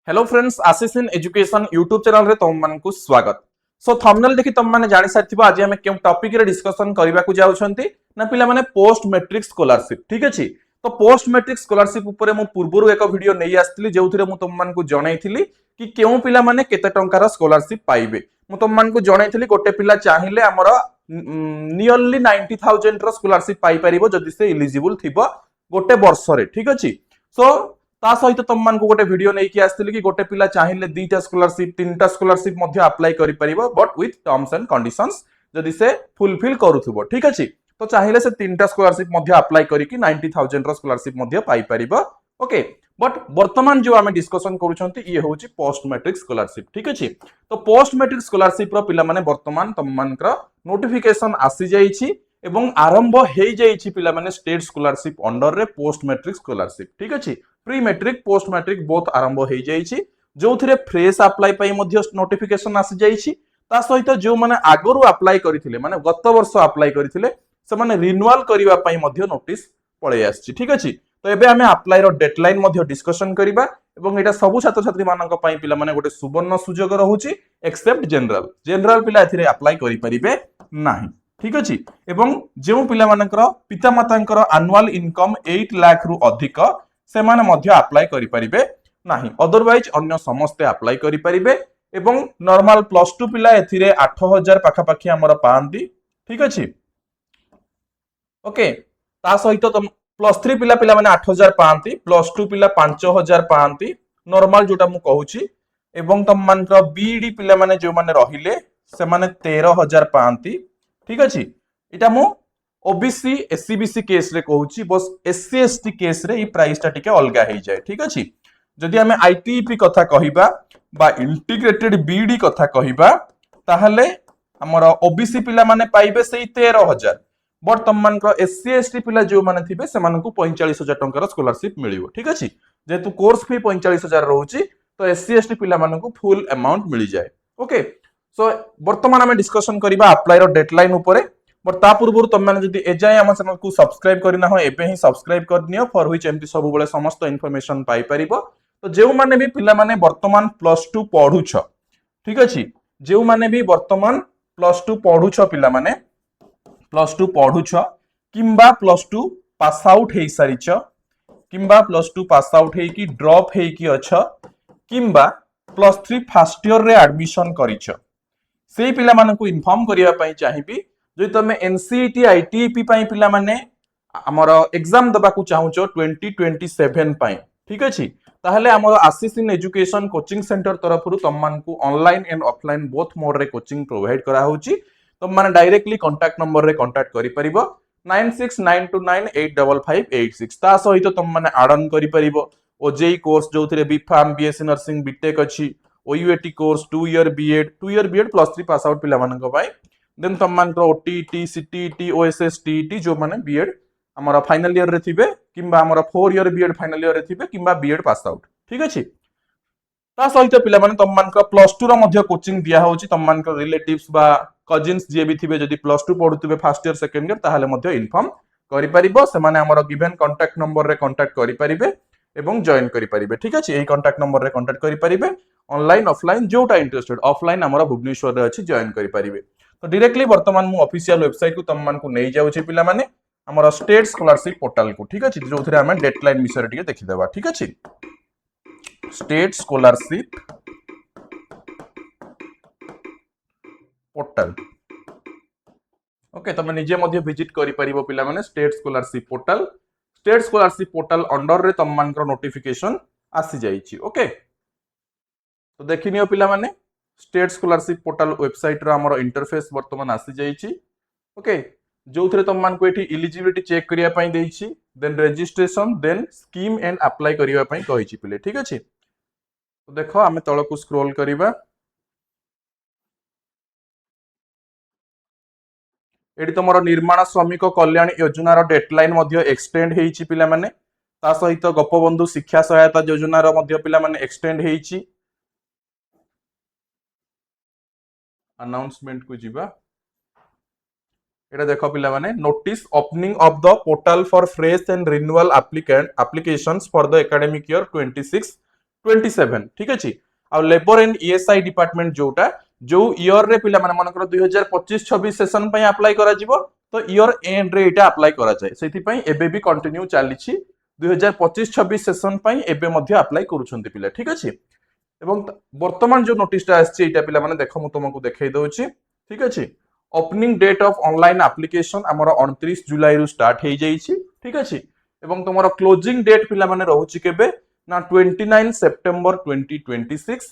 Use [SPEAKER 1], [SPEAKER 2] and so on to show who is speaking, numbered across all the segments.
[SPEAKER 1] Hello friends, Ashish in education YouTube channel रे तुम मानकु स्वागत। सो थंबनेल देखि तुम माने जानि सारथिबो आज हम केम टॉपिक रे डिस्कशन करबा को जाउछंती ना पिला माने पोस्ट मैट्रिक स्कॉलरशिप। ठीक अछि, तो पोस्ट मैट्रिक स्कॉलरशिप ऊपर मु पूर्वरु एक वीडियो नै आस्थिली जेउथिरे मु तुम मानकु जणाइथिली कि केउ पिला माने केते टंकार स्कॉलरशिप पाइबे। मु तुम मानकु जणाइथिली गोटे पिला चाहिले हमर नियरली 90,000 रो स्कॉलरशिप पाइ परिबो जदि से एलिजिबल थिबो गोटे वर्ष रे। ठीक अछि, सो ता सहित तुम मान को गोटे वीडियो नहीं कि आस्थिली कि गोटे पिला चाहिए दीटा स्कॉलरशिप तीनटा स्कॉलरशिप मध्ये अप्लाई करि परिबो but with terms and conditions जदि से फुलफिल करूथबो। ठीक अछि, तो चाहिए से तीनटा स्कॉलरशिप मध्ये अप्लाई करी कि 90,000 रो स्कॉलरशिप मध्ये पाई परिबो। ओके, बट वर्तमान जो आमे डिस्कशन करूछंती ये होची पोस्ट मैट्रिक स्कॉलरशिप। ठीक अछि, तो पोस्ट मैट्रिक स्कॉलरशिप रो पिला माने वर्तमान तुम मानकर नोटिफिकेशन आसी जाईछि एवं आरंभ हेई जाईछि पिला माने स्टेट स्कॉलरशिप अंडर रे पोस्ट मैट्रिक स्कॉलरशिप। ठीक अछि, pre matric post matric both आरंभ हो जाइछि जो थिरे फ्रेश अप्लाई पई मध्य नोटिफिकेशन आसी जाइछि। ता सहित जो माने आगरु अप्लाई करिथिले माने गत वर्ष अप्लाई करिथिले से माने रिन्यूअल करिवा पई मध्य नोटिस पळे आछि। ठीक अछि, तो एबे हमें अप्लाई रो डेडलाइन मध्य डिस्कशन करिबा एवं एटा सब छात्र छात्री मानक पई पिला माने गोटे सुवर्ण सुजोग रहूछि एक्सेप्ट जनरल जनरल पिला एथिरे अप्लाई करि परिबे नाही। ठीक अछि, एवं जेउ पिला मानकर पिता मातांकर एनुअल इनकम 8 लाख रु अधिक सेमाने मध्य अप्लाई करि परिबे नाही। अदरवाइज अन्य समस्त अप्लाई करि परिबे एवं नॉर्मल प्लस 2 पिला एथिरे 8,000 पाखा पाखी हमर पांती। ठीक अछि, ओके, ता सहित तुम प्लस 3 पिला पिला माने 8,000 पांती, प्लस 2 पिला 5,000 पांती नॉर्मल जोटा मु कहूची एवं तुम मानकर बीडी पिला माने जो माने रहिले से माने 13,000 पांती। ठीक अछि, इटा मु ओबीसी एससीबीसी केस रे कहूची, बस एससी एसटी केस रे ई प्राइस टा टिके अलगा हे जाय। ठीक अछि, जदि हमें आईटीईपी कथा कहिबा बा इंटीग्रेटेड बीडी कथा कहिबा ताहले हमर ओबीसी पिला माने पाइबे सेई 13,000 बट तुम मानकर एससी एसटी पिला जो माने थिबे से मानकु 45,000 टंकार स्कॉलरशिप मिलिवो। ठीक अछि, जेतु कोर्स फी 45,000 रहूची तो एससी एसटी पिला मानकु फुल अमाउंट मिलि जाय। ओके, सो वर्तमान हमें डिस्कशन करिबा अप्लाई रो डेडलाइन ऊपर बट ता पूर्व तुम मैंने जदि एजाए आम चैनल को सब्सक्राइब करना हो एबे ही सब्सक्राइब कर नियो फॉर व्हिच एमती सब बेले समस्त इन्फॉर्मेशन पाई परिबो। तो जेउ माने भी पिला माने वर्तमान प्लस 2 पढुछ, ठीक अछि, जेउ माने भी वर्तमान प्लस 2 पढुछ पिला माने प्लस 2 पढुछ किंबा प्लस 2 पास आउट हेई सारिछ किंबा प्लस 2 पास आउट हेई कि ड्रॉप हेई कि अछ किंबा प्लस 3 फर्स्ट ईयर रे एडमिशन करिछ सेई पिला मानकु इन्फॉर्म करिया पई चाहिबी जो तुम एनसीईटी आईटीईपी पई पिला माने हमर एग्जाम दबा को चाहूचो 2027 पई। ठीक अछि, ताहले हमर Ashish in education coaching centre तरफ रु तुम मानकु online and offline both mode रे कोचिंग प्रोवाइड करा होची। तुम माने डायरेक्टली कांटेक्ट नंबर रे कांटेक्ट करि परिबो 9692985586। ता सहित तुम माने ऐड ऑन करि परिबो ओजेई कोर्स जो थिरे B pharm BSc nursing BTech अछि, OUAT course 2 year BEd plus 3 pass out पिला मानक पई, देन तुम मानकर ओटीटी सीटीटी ओएसएस टीटी जो माने बीएड हमर फाइनल ईयर रे थिबे किंबा हमर 4 ईयर बीएड फाइनल ईयर रे थिबे किंबा बीएड पास आउट। ठीक अछि, ता सहित पिला माने तुम मानकर प्लस 2 रो मध्य कोचिंग दिया होची। तुम मानकर रिलेटिव्स बा कजिन्स जे भी थिबे जदि प्लस 2 पढुथिबे फर्स्ट ईयर सेकंड ईयर ताहाले मध्य इन्फॉर्म करि परिबो, से माने हमर गिवन कांटेक्ट नंबर रे कांटेक्ट करि परिबे एवं जॉइन करि परिबे। ठीक अछि, एई कांटेक्ट नंबर रे कांटेक्ट करि परिबे, ऑनलाइन ऑफलाइन जोटा इंटरेस्टेड, ऑफलाइन हमर भुवनेश्वर रे अछि जॉइन करि परिबे। तो डायरेक्टली वर्तमान मु ऑफिशियल वेबसाइट को तुम मान को नहीं जाउछे पिला माने हमर स्टेट स्कॉलरशिप पोर्टल को। ठीक अछि, जो थरे हमें डेडलाइन विषय टिके देखि देबा। ठीक अछि, स्टेट स्कॉलरशिप पोर्टल, ओके, तुम निजे मध्ये विजिट करि परिबो पिला माने स्टेट स्कॉलरशिप पोर्टल अंडर रे तुम मान को नोटिफिकेशन आसी जाईछि। ओके, तो देखिनियो पिला माने स्टेट स्कॉलरशिप पोर्टल वेबसाइट रो हमर इंटरफेस वर्तमान आसी जाईछि। ओके, जो थरे तुम मान को एठी एलिजिबिलिटी चेक करिया पई देइछि, then registration, then scheme and apply करिया पई कहिछि पिले। ठीक अछि, तो देखो हमें तळ को स्क्रॉल करिबा, एठी तमरो निर्माण श्रमिक कल्याण योजना रो डेडलाइन मध्ये एक्सटेंड हेइछि पिला माने, ता सहित गोपबंधु शिक्षा सहायता योजना रो मध्ये पिला माने एक्सटेंड हेइछि। अनाउंसमेंट को जीवा, एटा देखो पिला माने notice opening of the portal for fresh and renewal applications for the academic year 26 27 ठीक अछि आ लेबर एंड ईएसआई डिपार्टमेंट जोटा जो ईयर रे पिला माने मनकर 2025-26 सेशन पय अप्लाई करा जिवो तो ईयर एंड रे एटा अप्लाई करा जाय सेति पय एबे भी कंटिन्यू चालिछि 2025-26 सेशन पय एबे मध्ये अप्लाई करूछन्ती पिला ठीक अछि एवं वर्तमान जो नोटिस टा आछि एटा पिला माने देखो मु तुमको देखाई दउछि ठीक अछि opening date of online application हमर 29 जुलाई रु स्टार्ट हे जाइछि ठीक अछि एवं तुमरो क्लोजिंग डेट पिला माने रहउछि केबे ना 29 सेप्टेम्बर 2026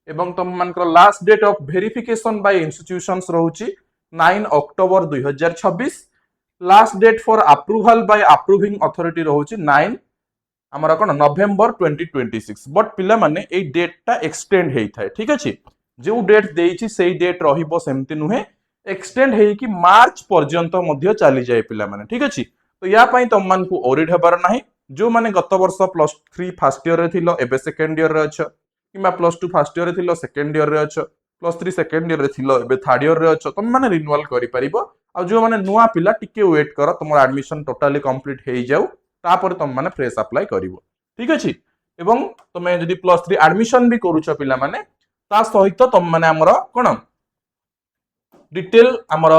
[SPEAKER 1] एवं तुम मानकर last date of verification by institutions रहउछि 9 October 2026 last date for approval by approving authority रहउछि 9 हमर कोन नवंबर 2026 बट पिला माने ए डेट टा एक्सटेंड हेई थाए ठीक अछि जो डेट देइछि सेही डेट रहिबो सेमति नुहे एक्सटेंड हेई कि मार्च पर्यंत मध्य चली जाए पिला माने ठीक अछि तो या पई तुम मान को ओरिड हबार नाही जो माने गत वर्ष +3 फर्स्ट ईयर रे थिलो एबे सेकंड ईयर रे अछ किबा +2 फर्स्ट ईयर रे थिलो सेकंड ईयर रे अछ +3 सेकंड ईयर रे थिलो एबे थर्ड ईयर रे अछ तुम माने रिन्यूअल करि परिबो आ जो माने नुवा पिला टिके वेट कर तुम एडमिशन टोटली कंप्लीट हेई जाऊ तापर तुम माने फ्रेश अप्लाई करिवो ठीक अछि एवं तुमे जदि +3 एडमिशन भी करूछ पिला माने ता सहित तुम माने हमर कोन डिटेल हमर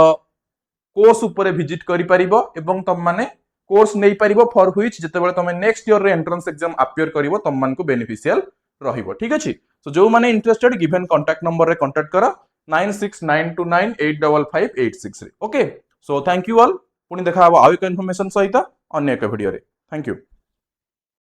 [SPEAKER 1] कोर्स ऊपर विजिट करि परिबो एवं तुम माने कोर्स नहीं पारिबो फॉर व्हिच जेतेबेले तुम नेक्स्ट ईयर रे एंट्रेंस एग्जाम अपियर करिवो तुम मान को बेनिफिशियल रहिबो ठीक अछि सो जो माने इंटरेस्टेड गिवन कांटेक्ट नंबर रे कांटेक्ट करो 9692985586 रे okay so thank you all पुनी देखा हबो आउ एक इन्फॉर्मेशन सहित अन्य एक वीडियो रे थैंक यू।